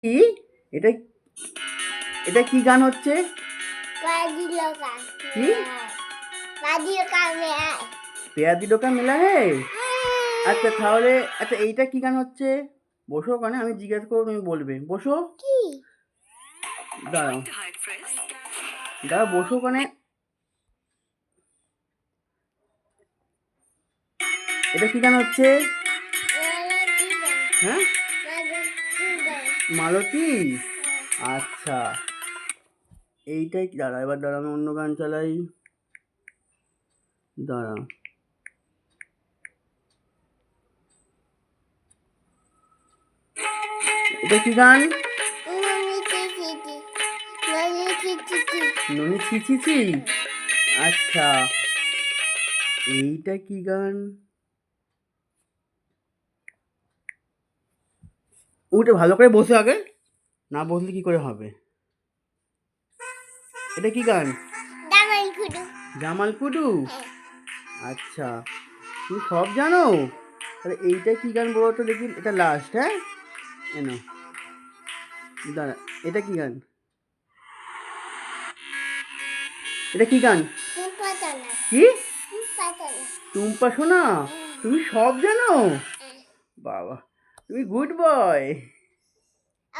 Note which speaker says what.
Speaker 1: কি এটা এটা কি গান হচ্ছে? কি পেয়াদি দোকা মেলা হে? আচ্ছা তাহলে আচ্ছা এইটা কি গান হচ্ছে? বসো ওখানে, আমি জিজ্ঞেস করবো তুমি বলবে। বসো, দাঁড়াও দাঁড়াও, বসো ওখানে। এটা কি গান হচ্ছে? হ্যাঁ, মালতী। আচ্ছা এইটাই দাঁড়া, এবার দাঁড়া আমি অন্য গান চালাই। দাঁড়া, এটা কি গান? ননি ছিছিছি। আচ্ছা এইটা কি গান? ওটা ভালো করে বসে আগে, না বসলে কি করে হবে? এটা কি গান? জামাল কুডু। আচ্ছা তুমি সব জানো? তাহলে এইটা কি গান বলো তো দেখি, এটা লাস্ট। হ্যাঁ এনো, দাঁড়া, এটা কি গান? এটা কি গান? কি টুম্পা সোনা? তুমি সব জানো? বাবা, তুমি গুড বয়।